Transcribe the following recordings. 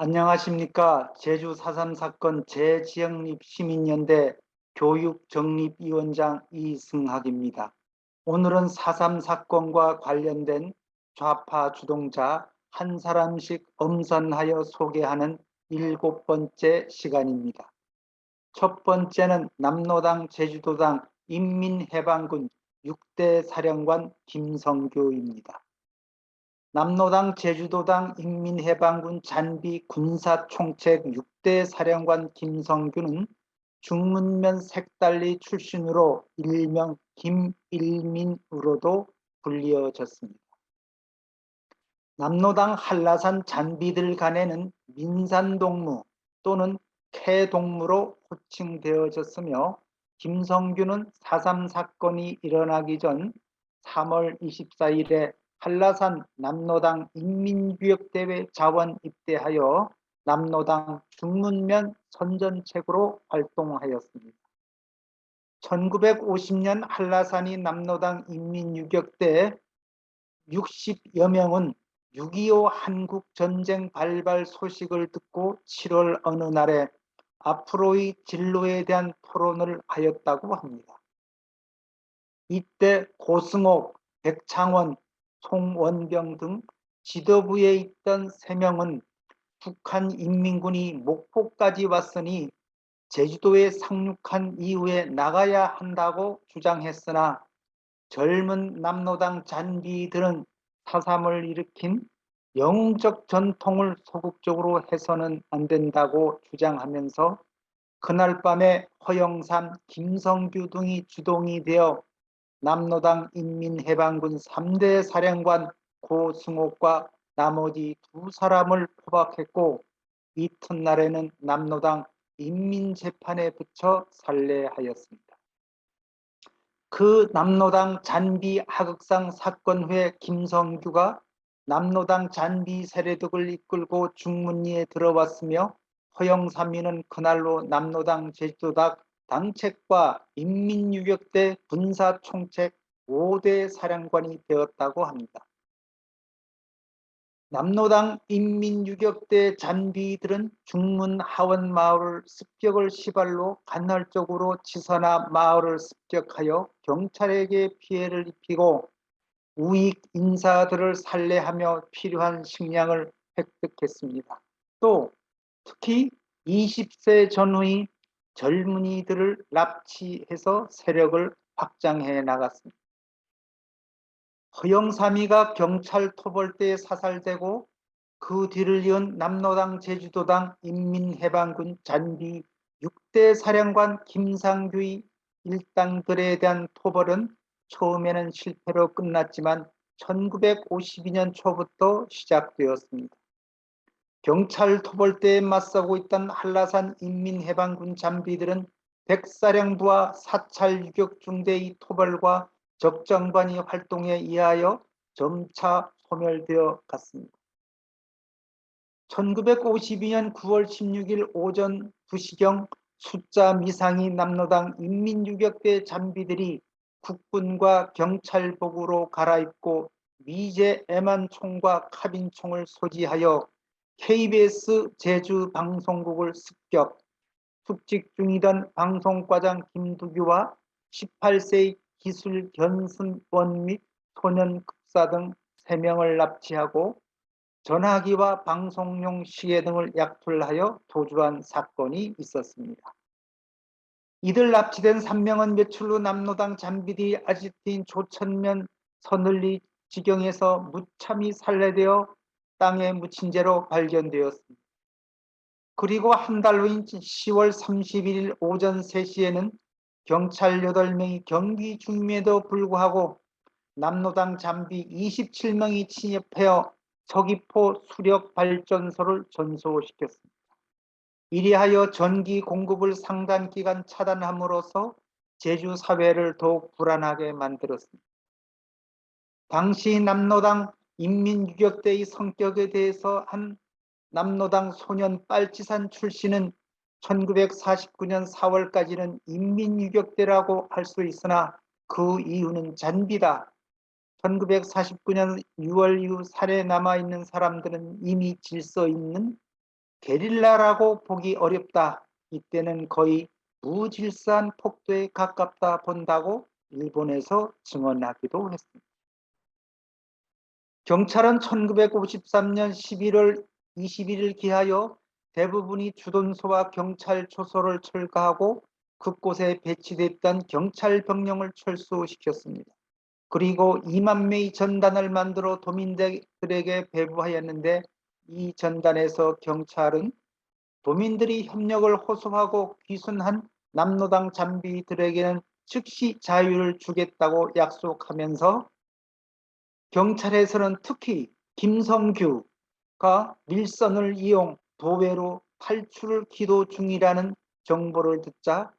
안녕하십니까. 제주 4.3 사건 재지역립 시민연대 교육정립위원장 이승학입니다. 오늘은 4.3 사건과 관련된 좌파 주동자 한 사람씩 엄선하여 소개하는 7번째 시간입니다. 첫 번째는 남로당 제주도당 인민해방군 6대 사령관 김성교입니다. 남로당 제주도당 인민해방군 잔비 군사총책 6대 사령관 김성규는 중문면 색달리 출신으로 일명 김일민으로도 불리어졌습니다. 남로당 한라산 잔비들 간에는 민산동무 또는 캐동무로 호칭되어졌으며 김성규는 4.3 사건이 일어나기 전 3월 24일에 한라산 남로당 인민교역대회 자원 입대하여 남로당 중문면 선전책으로 활동하였습니다. 1950년 한라산이 남로당 인민유격대 60여 명은 6.25 한국전쟁 발발 소식을 듣고 7월 어느 날에 앞으로의 진로에 대한 토론을 하였다고 합니다. 이때 고승옥, 백창원, 송원병 등 지도부에 있던 3명은 북한 인민군이 목포까지 왔으니 제주도에 상륙한 이후에 나가야 한다고 주장했으나 젊은 남로당 잔비들은 4.3을 일으킨 영웅적 전통을 소극적으로 해서는 안 된다고 주장하면서 그날 밤에 허영삼, 김성규 등이 주동이 되어 남로당 인민해방군 3대 사령관 고승옥과 나머지 2사람을 포박했고 이튿날에는 남로당 인민재판에 붙여 살해하였습니다. 그 남로당 잔비 하극상 사건 후에 김성규가 남로당 잔비 세력을 이끌고 중문리에 들어왔으며 허영삼이는 그날로 남로당 제주도당 당책과 인민유격대 군사총책 5대 사령관이 되었다고 합니다. 남로당 인민유격대 잔비들은 중문 하원 마을을 습격을 시발로 간헐적으로 치서나 마을을 습격하여 경찰에게 피해를 입히고 우익 인사들을 살해하며 필요한 식량을 획득했습니다. 또 특히 20세 전후의 젊은이들을 납치해서 세력을 확장해 나갔습니다. 허영삼이가 경찰 토벌대에 사살되고 그 뒤를 이은 남로당 제주도당 인민해방군 잔비 6대 사령관 김상규의 일당들에 대한 토벌은 처음에는 실패로 끝났지만 1952년 초부터 시작되었습니다. 경찰 토벌대에 맞서고 있던 한라산 인민해방군 잔비들은 백사령부와 사찰 유격중대의 토벌과 적정관이 활동에 의하여 점차 소멸되어 갔습니다. 1952년 9월 16일 오전 2시경 숫자 미상의 남로당 인민유격대 잔비들이 국군과 경찰복으로 갈아입고 미제 애만총과 카빈총을 소지하여 KBS 제주방송국을 습격, 숙직 중이던 방송과장 김두규와 18세의 기술 견순원 및 소년급사 등 3명을 납치하고 전화기와 방송용 시계 등을 약탈하여 도주한 사건이 있었습니다. 이들 납치된 3명은 며칠 후 남로당 잔비디 아지트인 조천면 서늘리 지경에서 무참히 살해되어 땅에 묻힌 채로 발견되었습니다. 그리고 한 달 후인 10월 31일 오전 3시에는 경찰 8명이 경기 중임에도 불구하고 남로당 잔비 27명이 침입하여 서귀포 수력발전소를 전소시켰습니다. 이리하여 전기 공급을 상당 기간 차단함으로써 제주 사회를 더욱 불안하게 만들었습니다. 당시 남로당 인민유격대의 성격에 대해서 한 남로당 소년 빨치산 출신은 1949년 4월까지는 인민유격대라고 할 수 있으나 그 이유는 잔비다. 1949년 6월 이후 살해 남아있는 사람들은 이미 질서 있는 게릴라라고 보기 어렵다. 이때는 거의 무질서한 폭도에 가깝다 본다고 일본에서 증언하기도 했습니다. 경찰은 1953년 11월 21일 기하여 대부분이 주둔소와 경찰 초소를 철거하고 그곳에 배치됐던 경찰 병력을 철수시켰습니다. 그리고 2만 명의 전단을 만들어 도민들에게 배부하였는데 이 전단에서 경찰은 도민들이 협력을 호소하고 귀순한 남로당 잔비들에게는 즉시 자유를 주겠다고 약속하면서 경찰에서는 특히 김성규가 밀선을 이용 도외로 탈출을 기도 중이라는 정보를 듣자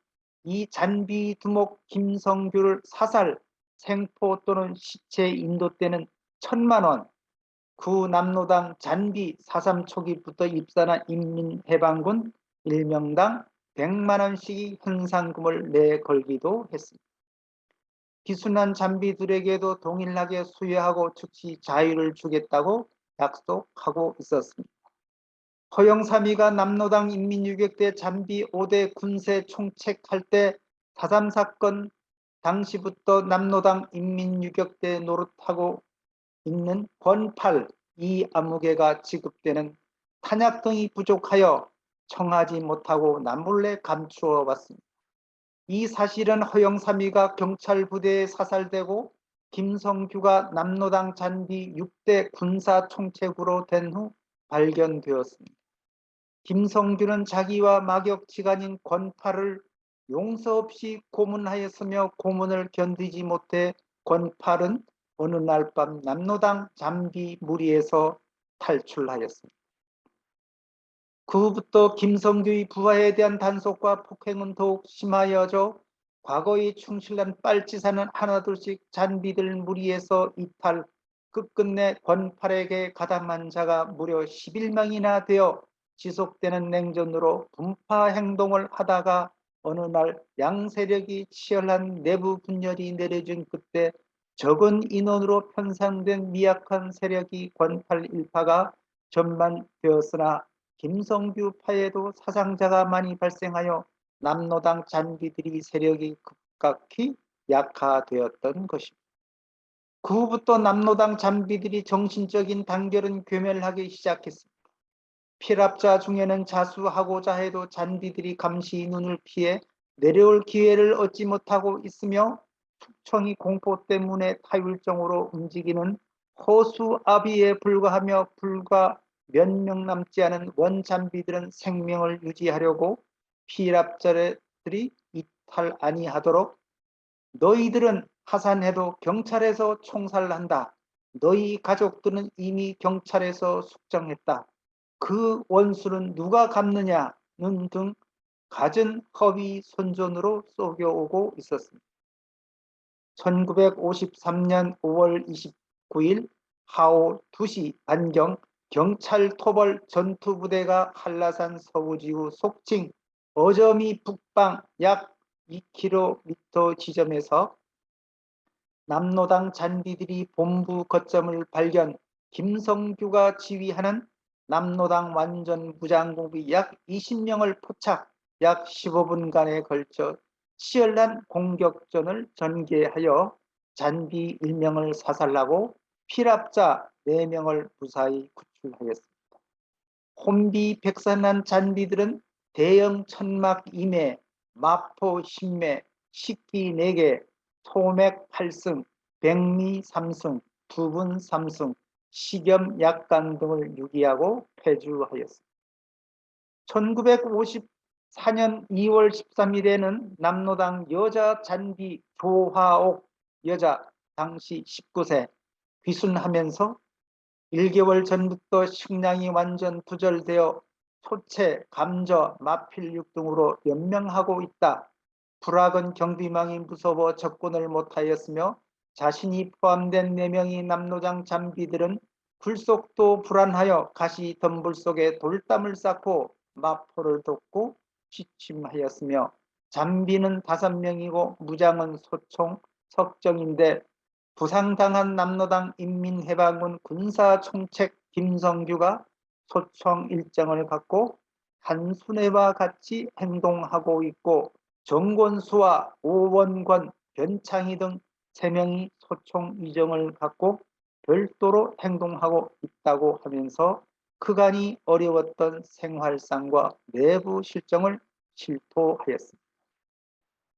이 잔비 두목 김성규를 사살, 생포 또는 시체 인도 때는 1,000만 원, 구 남로당 잔비 4.3 초기부터 입사한 인민해방군 일명당 100만 원씩의 현상금을 내걸기도 했습니다. 기순한 잔비들에게도 동일하게 수여하고 즉시 자유를 주겠다고 약속하고 있었습니다. 허영삼이가 남로당 인민유격 때 잔비 5대 군세 총책할 때 4.3 사건 당시부터 남로당 인민유격대 노릇하고 있는 권팔 이 아무개가 지급되는 탄약 등이 부족하여 청하지 못하고 남몰래 감추어 왔습니다. 이 사실은 허영삼이가 경찰 부대에 사살되고 김성규가 남로당 잔비 6대 군사총책으로 된 후 발견되었습니다. 김성규는 자기와 막역지간인 권팔을 용서 없이 고문하였으며 고문을 견디지 못해 권팔은 어느 날 밤 남로당 잠비 무리에서 탈출하였습니다. 그 후부터 김성규의 부하에 대한 단속과 폭행은 더욱 심하여져 과거의 충실한 빨치산은 하나둘씩 잔비들 무리에서 이탈, 끝끝내 권팔에게 가담한 자가 무려 11명이나 되어 지속되는 냉전으로 분파 행동을 하다가 어느 날 양세력이 치열한 내부 분열이 내려진 그때 적은 인원으로 편성된 미약한 세력이 권팔 일파가 전만되었으나 김성규 파에도 사상자가 많이 발생하여 남로당 잔비들이 세력이 급격히 약화되었던 것입니다. 그 후부터 남로당 잔비들이 정신적인 단결은 괴멸하기 시작했습니다. 피랍자 중에는 자수하고자 해도 잔비들이 감시 눈을 피해 내려올 기회를 얻지 못하고 있으며 숙청이 공포 때문에 타율정으로 움직이는 허수아비에 불과하며 불과 몇 명 남지 않은 원잔비들은 생명을 유지하려고 피랍자들이 이탈 아니하도록 너희들은 하산해도 경찰에서 총살한다. 너희 가족들은 이미 경찰에서 숙정했다. 그 원수는 누가 갚느냐는 등 갖은 허위 선전으로 쏘겨오고 있었습니다. 1953년 5월 29일 하오 2시 반경 경찰 토벌 전투부대가 한라산 서부지구 속칭 어저미 북방 약 2km 지점에서 남로당 잔디들이 본부 거점을 발견, 김성규가 지휘하는 남로당 완전 무장공비 약 20명을 포착, 약 15분간에 걸쳐 치열한 공격전을 전개하여 잔비 1명을 사살하고 피랍자 4명을 무사히 구출하였습니다. 혼비백산한 잔비들은 대형 천막 2매, 마포 10매, 식기 4개, 소맥 8승, 백미 3승, 두분 3승, 식염 약간 등을 유기하고 폐주하였습니다. 1954년 2월 13일에는 남로당 여자 잔비 조화옥 여자 당시 19세 귀순하면서 1개월 전부터 식량이 완전 두절되어 소채, 감저, 마필육 등으로 연명하고 있다. 불악은 경비망이 무서워 접근을 못하였으며 자신이 포함된 4명의 남로당 잔비들은 굴속도 불안하여 가시 덤불 속에 돌담을 쌓고 마포를 돕고 취침하였으며 잔비는 5명이고 무장은 소총 석정인데 부상당한 남로당 인민해방군 군사총책 김성규가 소청 일정을 갖고 한순애와 같이 행동하고 있고 정권수와 오원권, 변창희 등 3명이 소총 일정을 갖고 별도로 행동하고 있다고 하면서 그간이 어려웠던 생활상과 내부 실정을 실토하였습니다.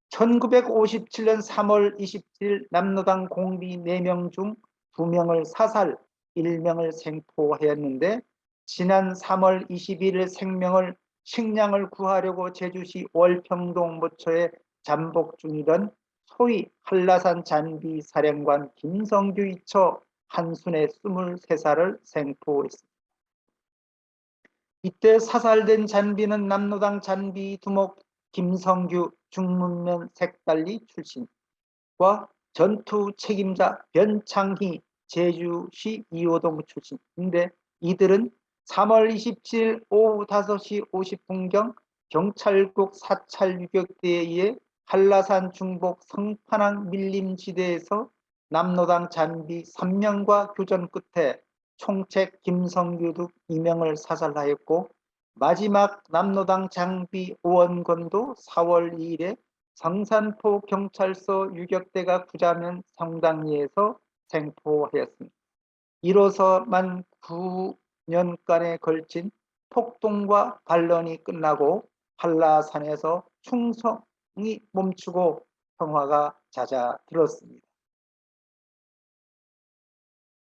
1957년 3월 27일 남로당 공비 4명 중 2명을 사살, 1명을 생포하였는데 지난 3월 21일 생명을 식량을 구하려고 제주시 월평동 모처에 잠복 중이던 소위 한라산 잔비 사령관 김성규의 처 한순애 23살을 생포했습니다. 이때 사살된 잔비는 남로당 잔비 두목 김성규 중문면 색달리 출신과 전투 책임자 변창희 제주시 이호동 출신인데 이들은 3월 27일 오후 5시 50분경 경찰국 사찰 유격대에 의해 한라산 중복 성판항 밀림지대에서 남로당 잔비 3명과 교전 끝에 총책 김성규 등 2명을 사살하였고 마지막 남로당 장비 오원건도 4월 2일에 성산포 경찰서 유격대가 구자면 성당리에서 생포하였습니다. 이로써 만 9년간에 걸친 폭동과 반란이 끝나고 한라산에서 충성이 멈추고 평화가 잦아들었습니다.